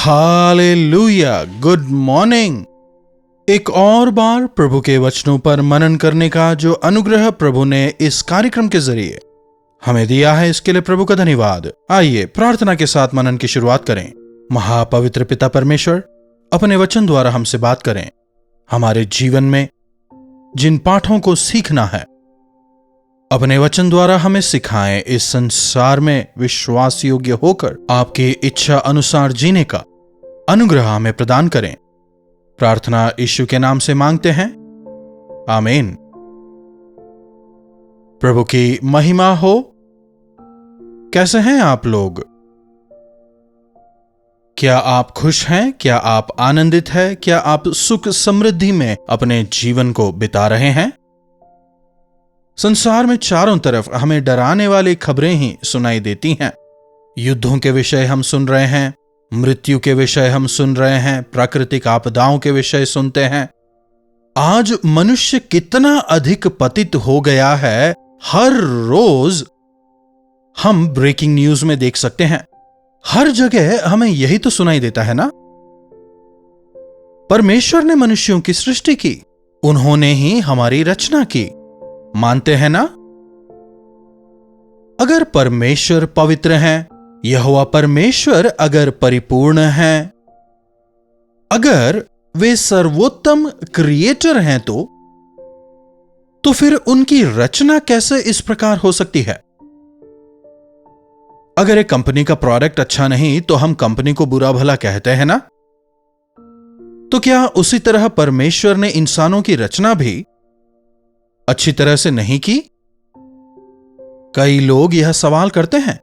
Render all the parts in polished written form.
Hallelujah, good morning. एक और बार प्रभु के वचनों पर मनन करने का जो अनुग्रह प्रभु ने इस कार्यक्रम के जरिए हमें दिया है, इसके लिए प्रभु का धन्यवाद। आइए प्रार्थना के साथ मनन की शुरुआत करें। महापवित्र पिता परमेश्वर, अपने वचन द्वारा हमसे बात करें। हमारे जीवन में जिन पाठों को सीखना है, अपने वचन द्वारा हमें सिखाएं। इस संसार में विश्वास योग्य होकर आपकी इच्छा अनुसार जीने का अनुग्रह हमें प्रदान करें। प्रार्थना यीशु के नाम से मांगते हैं, आमीन। प्रभु की महिमा हो। कैसे हैं आप लोग? क्या आप खुश हैं? क्या आप आनंदित हैं? क्या आप सुख समृद्धि में अपने जीवन को बिता रहे हैं? संसार में चारों तरफ हमें डराने वाली खबरें ही सुनाई देती हैं। युद्धों के विषय हम सुन रहे हैं, मृत्यु के विषय हम सुन रहे हैं, प्राकृतिक आपदाओं के विषय सुनते हैं। आज मनुष्य कितना अधिक पतित हो गया है, हर रोज हम ब्रेकिंग न्यूज में देख सकते हैं। हर जगह हमें यही तो सुनाई देता है ना। परमेश्वर ने मनुष्यों की सृष्टि की, उन्होंने ही हमारी रचना की, मानते हैं ना? अगर परमेश्वर पवित्र हैं, यहोवा परमेश्वर अगर परिपूर्ण हैं, अगर वे सर्वोत्तम क्रिएटर हैं, तो फिर उनकी रचना कैसे इस प्रकार हो सकती है? अगर एक कंपनी का प्रोडक्ट अच्छा नहीं तो हम कंपनी को बुरा भला कहते हैं ना। तो क्या उसी तरह परमेश्वर ने इंसानों की रचना भी अच्छी तरह से नहीं की? कई लोग यह सवाल करते हैं,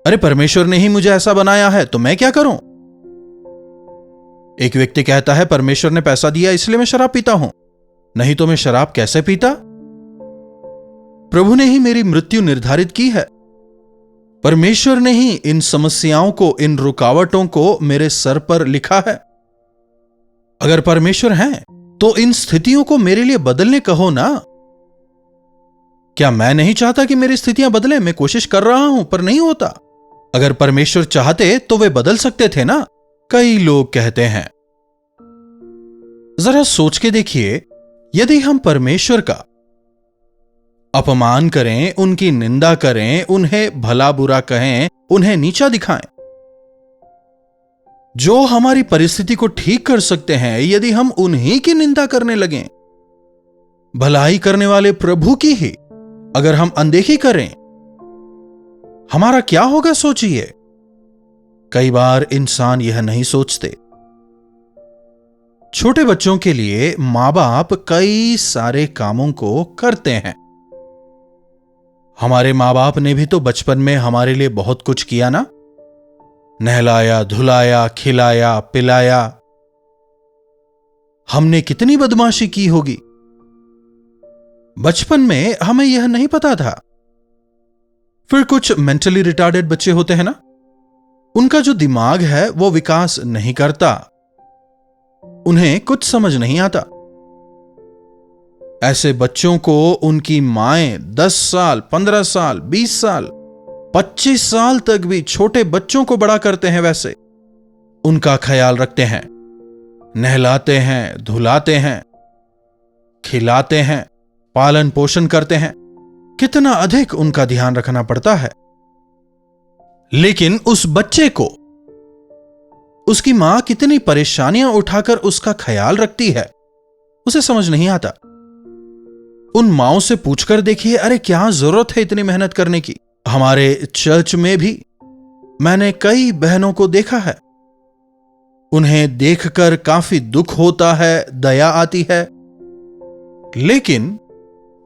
अरे परमेश्वर ने ही मुझे ऐसा बनाया है तो मैं क्या करूं? एक व्यक्ति कहता है, परमेश्वर ने पैसा दिया इसलिए मैं शराब पीता हूं, नहीं तो मैं शराब कैसे पीता? प्रभु ने ही मेरी मृत्यु निर्धारित की है। परमेश्वर ने ही इन समस्याओं को, इन रुकावटों को मेरे सर पर लिखा है। अगर परमेश्वर हैं तो इन स्थितियों को मेरे लिए बदलने कहो ना। क्या मैं नहीं चाहता कि मेरी स्थितियां बदलें? मैं कोशिश कर रहा हूं पर नहीं होता। अगर परमेश्वर चाहते तो वे बदल सकते थे ना, कई लोग कहते हैं। जरा सोच के देखिए, यदि हम परमेश्वर का अपमान करें, उनकी निंदा करें, उन्हें भला बुरा कहें, उन्हें नीचा दिखाएं, जो हमारी परिस्थिति को ठीक कर सकते हैं, यदि हम उन्हीं की निंदा करने लगें, भलाई करने वाले प्रभु की ही अगर हम अनदेखी करें, हमारा क्या होगा सोचिए। कई बार इंसान यह नहीं सोचते। छोटे बच्चों के लिए मां बाप कई सारे कामों को करते हैं। हमारे मां बाप ने भी तो बचपन में हमारे लिए बहुत कुछ किया ना। नहलाया, धुलाया, खिलाया, पिलाया। हमने कितनी बदमाशी की होगी। बचपन में हमें यह नहीं पता था। फिर कुछ मेंटली रिटार्डेड बच्चे होते हैं ना, उनका जो दिमाग है वो विकास नहीं करता, उन्हें कुछ समझ नहीं आता। ऐसे बच्चों को उनकी माएं 10 साल, 15 साल, 20 साल, 25 साल तक भी छोटे बच्चों को बड़ा करते हैं, वैसे उनका ख्याल रखते हैं, नहलाते हैं, धुलाते हैं, खिलाते हैं, पालन पोषण करते हैं। कितना अधिक उनका ध्यान रखना पड़ता है। लेकिन उस बच्चे को उसकी मां कितनी परेशानियां उठाकर उसका ख्याल रखती है, उसे समझ नहीं आता। उन माओं से पूछकर देखिए, अरे क्या जरूरत है इतनी मेहनत करने की। हमारे चर्च में भी मैंने कई बहनों को देखा है, उन्हें देखकर काफी दुख होता है, दया आती है। लेकिन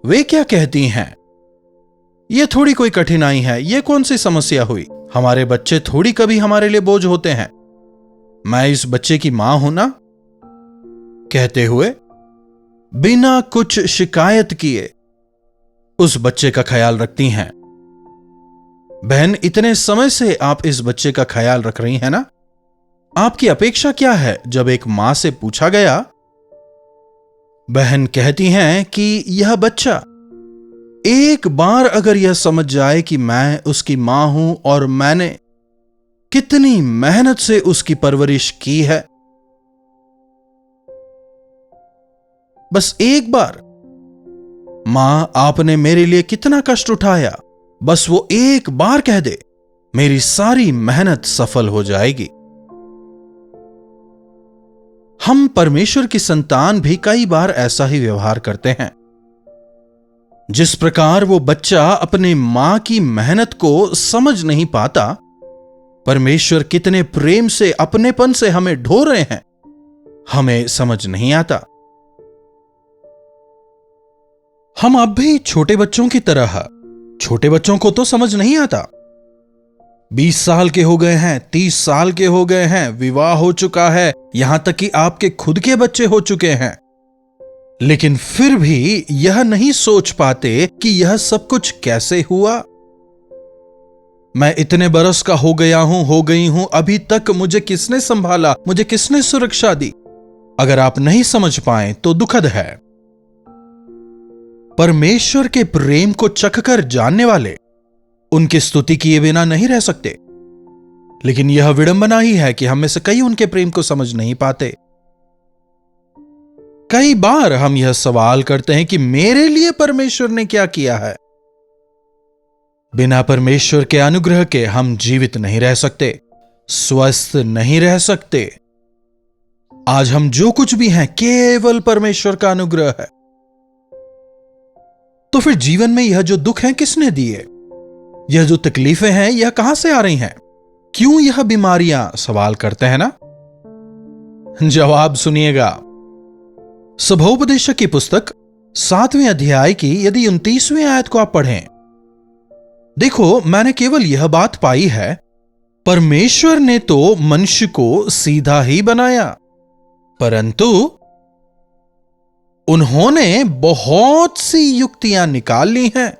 वे क्या कहती हैं, ये थोड़ी कोई कठिनाई है, ये कौन सी समस्या हुई, हमारे बच्चे थोड़ी कभी हमारे लिए बोझ होते हैं, मैं इस बच्चे की मां हूं ना, कहते हुए बिना कुछ शिकायत किए उस बच्चे का ख्याल रखती हैं। बहन, इतने समय से आप इस बच्चे का ख्याल रख रही हैं ना, आपकी अपेक्षा क्या है? जब एक मां से पूछा गया, बहन कहती हैं कि यह बच्चा एक बार अगर यह समझ जाए कि मैं उसकी मां हूं और मैंने कितनी मेहनत से उसकी परवरिश की है। बस एक बार, मां आपने मेरे लिए कितना कष्ट उठाया, बस वो एक बार कह दे, मेरी सारी मेहनत सफल हो जाएगी। हम परमेश्वर की संतान भी कई बार ऐसा ही व्यवहार करते हैं। जिस प्रकार वो बच्चा अपने मां की मेहनत को समझ नहीं पाता, परमेश्वर कितने प्रेम से, अपनेपन से हमें ढो रहे हैं, हमें समझ नहीं आता। हम अब भी छोटे बच्चों की तरह, छोटे बच्चों को तो समझ नहीं आता। 20 साल के हो गए हैं, 30 साल के हो गए हैं, विवाह हो चुका है, यहां तक कि आपके खुद के बच्चे हो चुके हैं, लेकिन फिर भी यह नहीं सोच पाते कि यह सब कुछ कैसे हुआ। मैं इतने बरस का हो गया हूं, हो गई हूं, अभी तक मुझे किसने संभाला, मुझे किसने सुरक्षा दी। अगर आप नहीं समझ पाए तो दुखद है। परमेश्वर के प्रेम को चखकर जानने वाले उनकी स्तुति किए बिना नहीं रह सकते, लेकिन यह विडंबना ही है कि हम में से कई उनके प्रेम को समझ नहीं पाते। कई बार हम यह सवाल करते हैं कि मेरे लिए परमेश्वर ने क्या किया है। बिना परमेश्वर के अनुग्रह के हम जीवित नहीं रह सकते, स्वस्थ नहीं रह सकते। आज हम जो कुछ भी हैं केवल परमेश्वर का अनुग्रह है। तो फिर जीवन में यह जो दुख है किसने दिए? यह जो तकलीफें हैं यह कहां से आ रही हैं? क्यों यह बीमारियां? सवाल करते हैं ना। जवाब सुनिएगा। सभोपदेशक की पुस्तक 7वें अध्याय की यदि 29वीं आयत को आप पढ़ें, देखो, मैंने केवल यह बात पाई है, परमेश्वर ने तो मनुष्य को सीधा ही बनाया, परंतु उन्होंने बहुत सी युक्तियां निकाल ली हैं।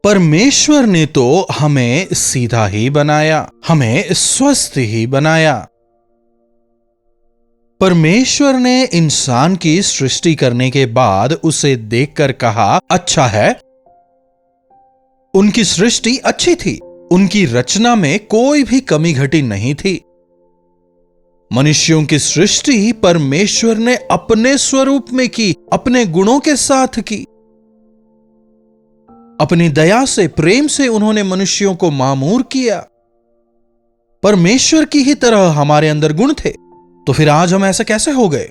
परमेश्वर ने तो हमें सीधा ही बनाया, हमें स्वस्थ ही बनाया। परमेश्वर ने इंसान की सृष्टि करने के बाद उसे देखकर कहा, अच्छा है। उनकी सृष्टि अच्छी थी, उनकी रचना में कोई भी कमी घटी नहीं थी। मनुष्यों की सृष्टि परमेश्वर ने अपने स्वरूप में की, अपने गुणों के साथ की। अपनी दया से, प्रेम से उन्होंने मनुष्यों को मामूर किया। परमेश्वर की ही तरह हमारे अंदर गुण थे। तो फिर आज हम ऐसा कैसे हो गए?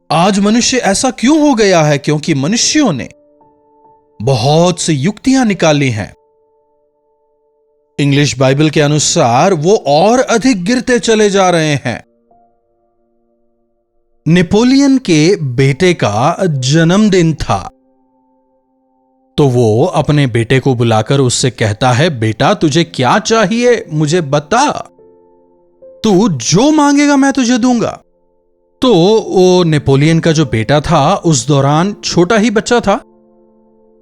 आज मनुष्य ऐसा क्यों हो गया है? क्योंकि मनुष्यों ने बहुत सी युक्तियां निकाली हैं। इंग्लिश बाइबल के अनुसार वो और अधिक गिरते चले जा रहे हैं। नेपोलियन के बेटे का जन्मदिन था, तो वो अपने बेटे को बुलाकर उससे कहता है, बेटा तुझे क्या चाहिए मुझे बता, तू जो मांगेगा मैं तुझे दूंगा। तो वो नेपोलियन का जो बेटा था उस दौरान छोटा ही बच्चा था,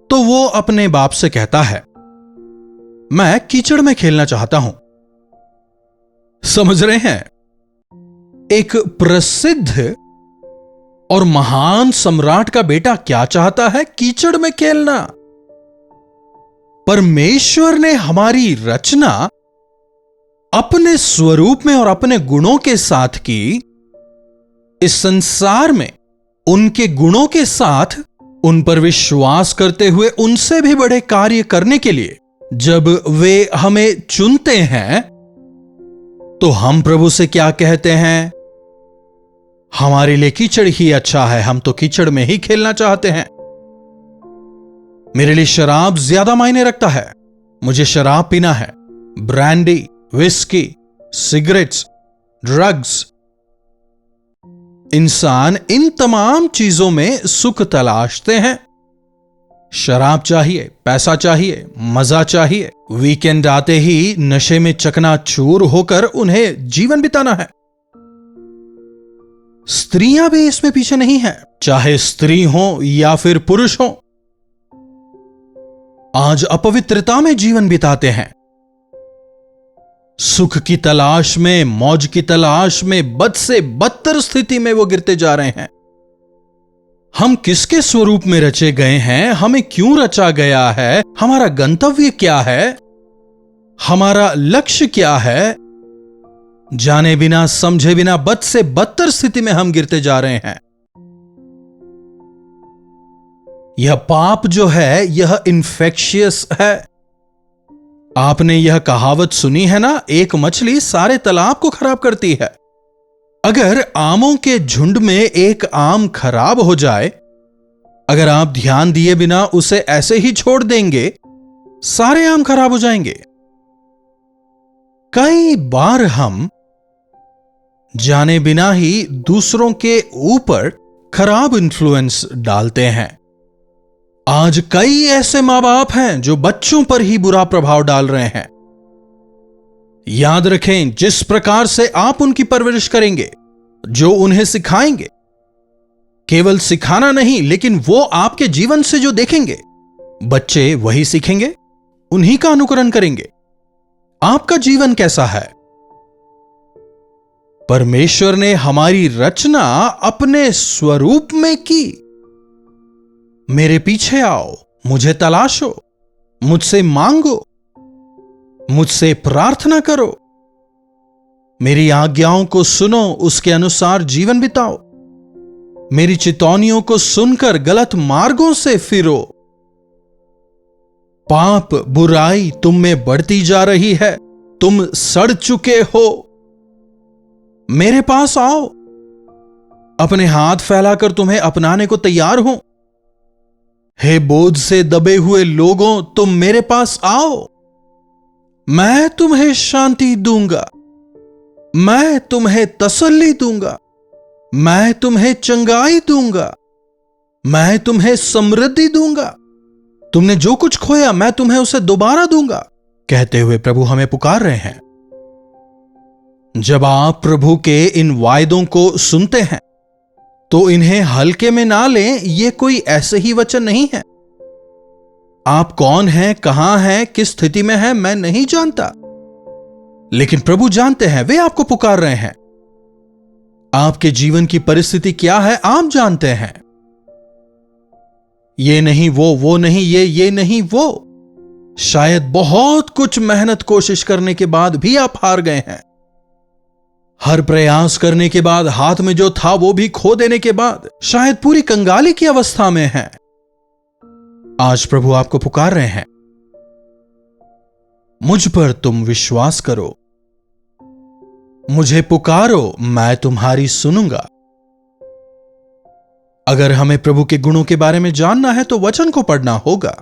तो वो अपने बाप से कहता है, मैं कीचड़ में खेलना चाहता हूं। समझ रहे हैं? एक प्रसिद्ध और महान सम्राट का बेटा क्या चाहता है? कीचड़ में खेलना। परमेश्वर ने हमारी रचना अपने स्वरूप में और अपने गुणों के साथ की। इस संसार में उनके गुणों के साथ, उन पर विश्वास करते हुए उनसे भी बड़े कार्य करने के लिए जब वे हमें चुनते हैं, तो हम प्रभु से क्या कहते हैं? हमारे लिए कीचड़ ही अच्छा है, हम तो कीचड़ में ही खेलना चाहते हैं। मेरे लिए शराब ज्यादा मायने रखता है, मुझे शराब पीना है। Brandy, whisky, cigarettes, drugs. इंसान इन तमाम चीजों में सुख तलाशते हैं। शराब चाहिए, पैसा चाहिए, मजा चाहिए। वीकेंड आते ही नशे में चकनाचूर होकर उन्हें जीवन बिताना है। स्त्रियां भी इसमें पीछे नहीं हैं, चाहे स्त्री हो या फिर पुरुष हो। आज अपवित्रता में जीवन बिताते हैं। सुख की तलाश में, मौज की तलाश में बद से बदतर स्थिति में वो गिरते जा रहे हैं। हम किसके स्वरूप में रचे गए हैं? हमें क्यों रचा गया है? हमारा गंतव्य क्या है? हमारा लक्ष्य क्या है? जाने बिना समझे बिना बद से बदतर स्थिति में हम गिरते जा रहे हैं। यह पाप जो है यह इन्फेक्शियस है। आपने यह कहावत सुनी है ना, एक मछली सारे तालाब को खराब करती है। अगर आमों के झुंड में एक आम खराब हो जाए, अगर आप ध्यान दिए बिना उसे ऐसे ही छोड़ देंगे, सारे आम खराब हो जाएंगे। कई बार हम जाने बिना ही दूसरों के ऊपर खराब इन्फ्लुएंस डालते हैं। आज कई ऐसे मां बाप हैं जो बच्चों पर ही बुरा प्रभाव डाल रहे हैं। याद रखें, जिस प्रकार से आप उनकी परवरिश करेंगे, जो उन्हें सिखाएंगे, केवल सिखाना नहीं लेकिन वो आपके जीवन से जो देखेंगे, बच्चे वही सीखेंगे, उन्हीं का अनुकरण करेंगे। आपका जीवन कैसा है? परमेश्वर ने हमारी रचना अपने स्वरूप में की। मेरे पीछे आओ, मुझे तलाशो, मुझसे मांगो, मुझसे प्रार्थना करो, मेरी आज्ञाओं को सुनो, उसके अनुसार जीवन बिताओ, मेरी चितौनियों को सुनकर गलत मार्गों से फिरो। पाप बुराई तुम में बढ़ती जा रही है, तुम सड़ चुके हो। मेरे पास आओ, अपने हाथ फैलाकर तुम्हें अपनाने को तैयार हूं। हे बोझ से दबे हुए लोगों, तुम मेरे पास आओ, मैं तुम्हें शांति दूंगा, मैं तुम्हें तसल्ली दूंगा, मैं तुम्हें चंगाई दूंगा, मैं तुम्हें समृद्धि दूंगा। तुमने जो कुछ खोया मैं तुम्हें उसे दोबारा दूंगा, कहते हुए प्रभु हमें पुकार रहे हैं। जब आप प्रभु के इन वायदों को सुनते हैं तो इन्हें हल्के में ना लें। ये कोई ऐसे ही वचन नहीं है। आप कौन हैं, कहां हैं, किस स्थिति में हैं, मैं नहीं जानता, लेकिन प्रभु जानते हैं। वे आपको पुकार रहे हैं। आपके जीवन की परिस्थिति क्या है आप जानते हैं। ये नहीं वो नहीं ये नहीं वो। शायद बहुत कुछ मेहनत कोशिश करने के बाद भी आप हार गए हैं। हर प्रयास करने के बाद, हाथ में जो था वो भी खो देने के बाद, शायद पूरी कंगाली की अवस्था में हैं। आज प्रभु आपको पुकार रहे हैं, मुझ पर तुम विश्वास करो, मुझे पुकारो, मैं तुम्हारी सुनूंगा। अगर हमें प्रभु के गुणों के बारे में जानना है तो वचन को पढ़ना होगा।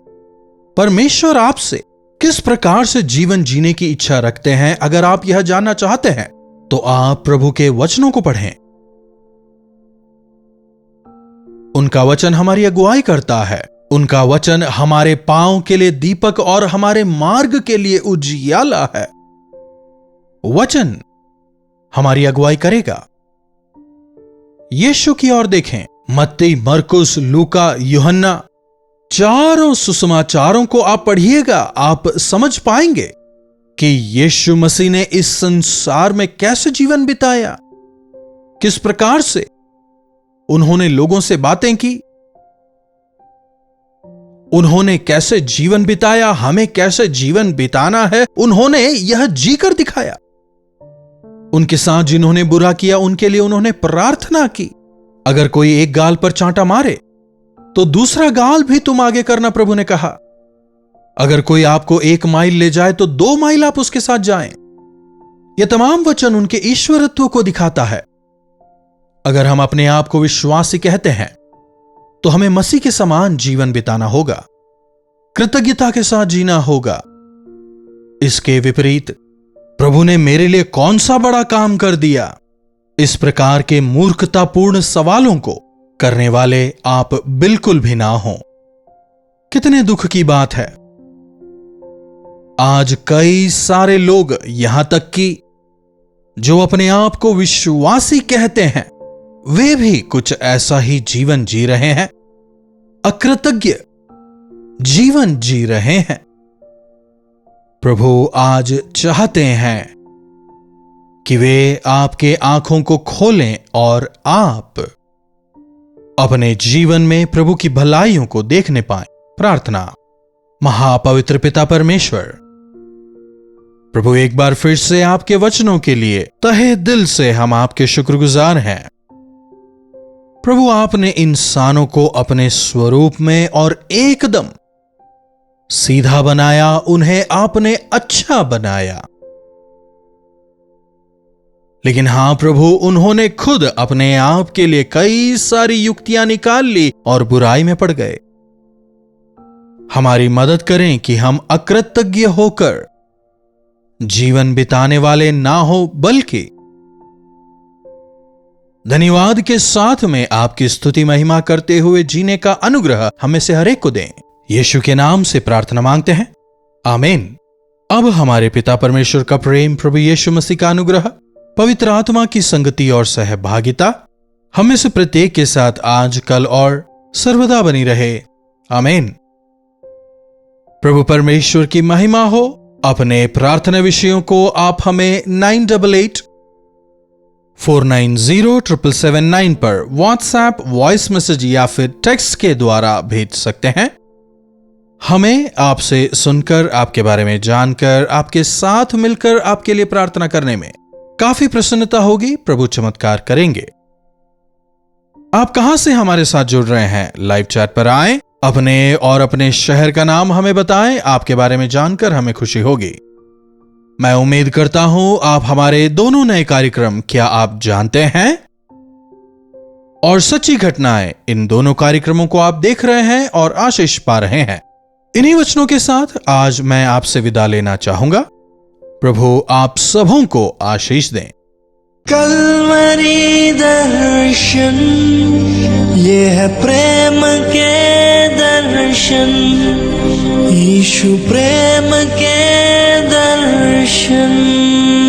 परमेश्वर आपसे किस प्रकार से जीवन जीने की इच्छा रखते हैं, अगर आप यह जानना चाहते हैं तो आप प्रभु के वचनों को पढ़ें। उनका वचन हमारी अगुवाई करता है। उनका वचन हमारे पांव के लिए दीपक और हमारे मार्ग के लिए उजियाला है। वचन हमारी अगुवाई करेगा। यीशु की ओर देखें। मत्ती, मरकुस, लूका, यूहन्ना, चारों सुसमाचारों को आप पढ़िएगा, आप समझ पाएंगे कि यीशु मसीह ने इस संसार में कैसे जीवन बिताया, किस प्रकार से उन्होंने लोगों से बातें की, उन्होंने कैसे जीवन बिताया, हमें कैसे जीवन बिताना है उन्होंने यह जीकर दिखाया। उनके साथ जिन्होंने बुरा किया उनके लिए उन्होंने प्रार्थना की। अगर कोई एक गाल पर चांटा मारे तो दूसरा गाल भी तुम आगे करना, प्रभु ने कहा। अगर कोई आपको 1 माइल ले जाए तो 2 माइल आप उसके साथ जाएं। यह तमाम वचन उनके ईश्वरत्व को दिखाता है। अगर हम अपने आप को विश्वासी कहते हैं तो हमें मसीह के समान जीवन बिताना होगा, कृतज्ञता के साथ जीना होगा। इसके विपरीत प्रभु ने मेरे लिए कौन सा बड़ा काम कर दिया, इस प्रकार के मूर्खतापूर्ण सवालों को करने वाले आप बिल्कुल भी ना हो। कितने दुख की बात है, आज कई सारे लोग, यहां तक कि जो अपने आप को विश्वासी कहते हैं, वे भी कुछ ऐसा ही जीवन जी रहे हैं, अकृतज्ञ जीवन जी रहे हैं। प्रभु आज चाहते हैं कि वे आपके आंखों को खोलें और आप अपने जीवन में प्रभु की भलाइयों को देखने पाएं। प्रार्थना। महापवित्र पिता परमेश्वर, प्रभु, एक बार फिर से आपके वचनों के लिए तहे दिल से हम आपके शुक्रगुजार हैं। प्रभु, आपने इंसानों को अपने स्वरूप में और एकदम सीधा बनाया, उन्हें आपने अच्छा बनाया। लेकिन हां प्रभु, उन्होंने खुद अपने आप के लिए कई सारी युक्तियां निकाल ली और बुराई में पड़ गए। हमारी मदद करें कि हम अकृतज्ञ होकर जीवन बिताने वाले ना हो, बल्कि धन्यवाद के साथ में आपकी स्तुति महिमा करते हुए जीने का अनुग्रह हमें से हर एक को दें। यीशु के नाम से प्रार्थना मांगते हैं, आमीन। अब हमारे पिता परमेश्वर का प्रेम, प्रभु यीशु मसीह का अनुग्रह, पवित्र आत्मा की संगति और सहभागिता हमें से प्रत्येक के साथ आज, कल और सर्वदा बनी रहे, आमीन। प्रभु परमेश्वर की महिमा हो। अपने प्रार्थना विषयों को आप हमें 9884907779 पर व्हाट्सएप वॉइस मैसेज या फिर टेक्स्ट के द्वारा भेज सकते हैं। हमें आपसे सुनकर, आपके बारे में जानकर, आपके साथ मिलकर आपके लिए प्रार्थना करने में काफी प्रसन्नता होगी। प्रभु चमत्कार करेंगे। आप कहां से हमारे साथ जुड़ रहे हैं? लाइव चैट पर आएं, अपने और अपने शहर का नाम हमें बताएं। आपके बारे में जानकर हमें खुशी होगी। मैं उम्मीद करता हूं आप हमारे दोनों नए कार्यक्रम क्या आप जानते हैं और सच्ची घटनाएं, इन दोनों कार्यक्रमों को आप देख रहे हैं और आशीष पा रहे हैं। इन्हीं वचनों के साथ आज मैं आपसे विदा लेना चाहूंगा। प्रभु आप सबों को आशीष दें। कल्वरी दर्शन, ये है प्रेम के दर्शन, यीशु प्रेम के दर्शन।